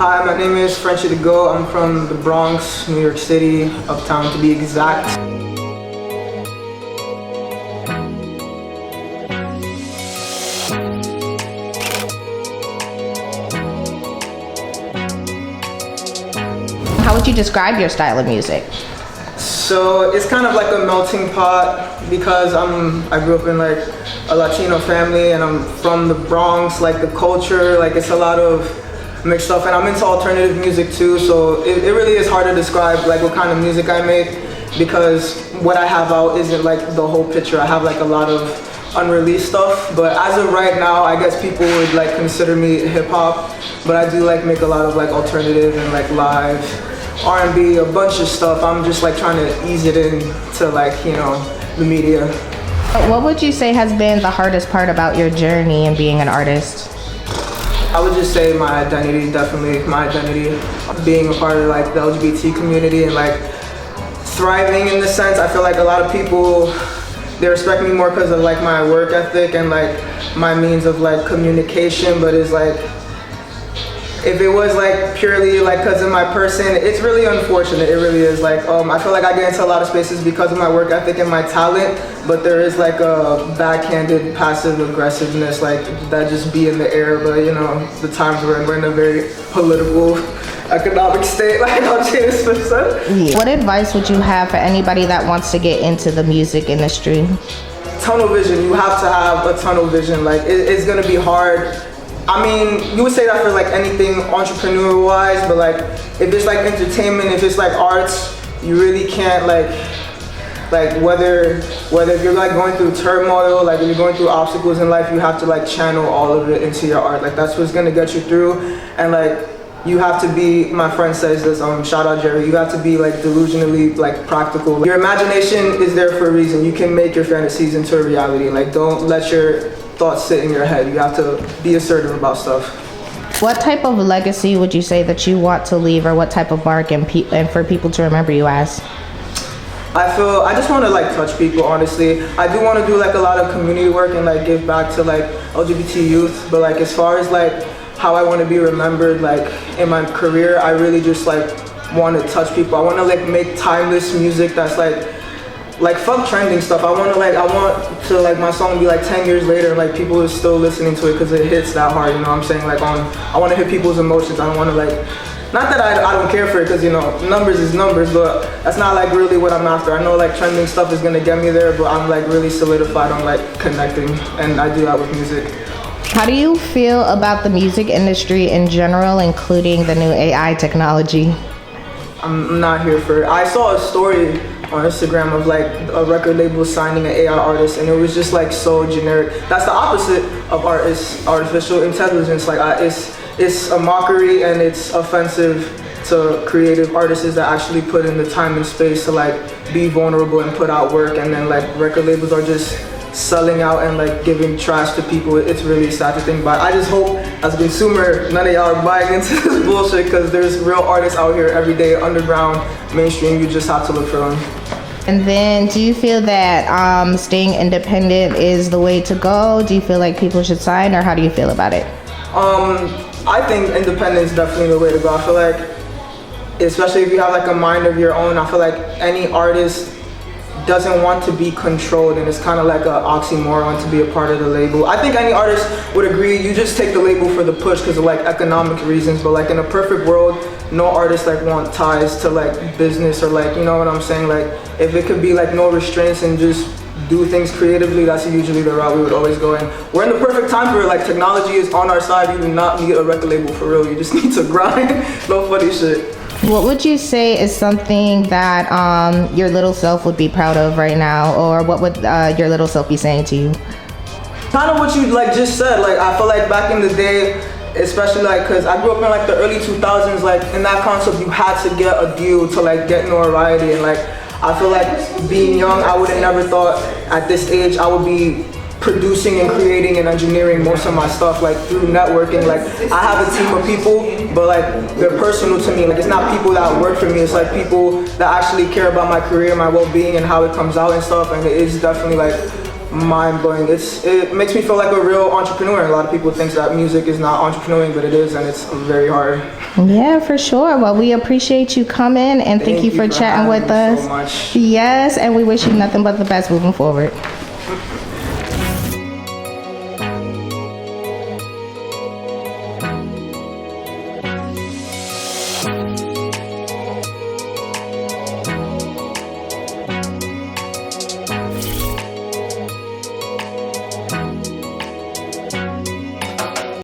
Hi, my name is Frenchie The Goat. I'm from the Bronx, New York City, uptown to be exact. How would you describe your style of music? So it's kind of like a melting pot because I grew up in like a Latino family and I'm from the Bronx. Like the culture, like it's a lot of mixed stuff, and I'm into alternative music too. So it really is hard to describe like what kind of music I make because what I have out isn't like the whole picture. I have like a lot of unreleased stuff, but as of right now, I guess people would like consider me hip hop. But I do like make a lot of like alternative and like live R&B, a bunch of stuff. I'm just like trying to ease it in to like, you know, the media. What would you say has been the hardest part about your journey in being an artist? I would just say my identity, definitely my identity, being a part of like the LGBT community and like thriving in the sense. I feel like a lot of people, they respect me more because of like my work ethic and like my means of like communication, but it's like, if it was like purely like because of my person, it's really unfortunate. It really is. Like I feel like I get into a lot of spaces because of my work ethic and my talent, but there is like a backhanded passive aggressiveness like that just be in the air. But you know, the times we're in a very political, economic state. Like I'll change this. What advice would you have for anybody that wants to get into the music industry? Tunnel vision. You have to have a tunnel vision. Like it's gonna be hard. I mean, you would say that for like anything entrepreneur-wise, but like if it's like entertainment, if it's like arts, you really can't like whether if you're like going through turmoil, like if you're going through obstacles in life, you have to like channel all of it into your art. Like that's what's gonna get you through, and like you have to be. My friend says this. Shout out Jerry. You have to be like delusionally like practical. Your imagination is there for a reason. You can make your fantasies into a reality. Like don't let your thoughts sit in your head. You have to be assertive about stuff. What type of legacy would you say that you want to leave, or what type of mark and for people to remember you as? I just want to like touch people, honestly. I do want to do like a lot of community work and like give back to like LGBT youth, but like as far as like how I want to be remembered like in my career, I really just like want to touch people. I want to like make timeless music that's like fuck trending stuff. I want to like my song be like 10 years later and like people are still listening to it because it hits that hard, you know what I'm saying? Like I want to hit people's emotions. I don't want to like, not that I don't care for it because you know, numbers is numbers, but that's not like really what I'm after. I know like trending stuff is gonna get me there, but I'm like really solidified on like connecting, and I do that with music. How do you feel about the music industry in general, including the new AI technology? I'm not here for it. I saw a story on Instagram of like a record label signing an AI artist, and it was just like so generic. That's the opposite of art, is artificial intelligence. Like it's a mockery and it's offensive to creative artists that actually put in the time and space to like be vulnerable and put out work, and then like record labels are just selling out and like giving trash to people. It's really sad to think about. I just hope as a consumer none of y'all are buying into this bullshit, because there's real artists out here every day, underground, mainstream. You just have to look for them. And then do you feel that staying independent is the way to go? Do you feel like people should sign, or how do you feel about it? I think independence is definitely the way to go. I feel like, especially if you have like a mind of your own, I feel like any artist doesn't want to be controlled, and it's kind of like an oxymoron to be a part of the label. I think any artist would agree, you just take the label for the push because of like economic reasons, but like in a perfect world, no artist like want ties to like business, or like, you know what I'm saying? Like if it could be like no restraints and just do things creatively, that's usually the route we would always go in. We're in the perfect time for it. Like technology is on our side. You do not need a record label for real. You just need to grind. No funny shit. What would you say is something that your little self would be proud of right now, or what would your little self be saying to you? Kind of what you like just said. Like I feel like back in the day, especially like because I grew up in like the early 2000s, like in that concept you had to get a deal to like get notoriety, and like I feel like being young, I would have never thought at this age I would be producing and creating and engineering most of my stuff like through networking. Like I have a team of people, but like they're personal to me. Like it's not people that work for me, it's like people that actually care about my career, my well-being, and how it comes out and stuff. And it is definitely like mind-blowing. It makes me feel like a real entrepreneur. A lot of people think that music is not entrepreneuring, but it is, and it's very hard. Yeah, for sure. Well, we appreciate you coming, and thank you for chatting with us. So much. Yes, and we wish you nothing but the best moving forward.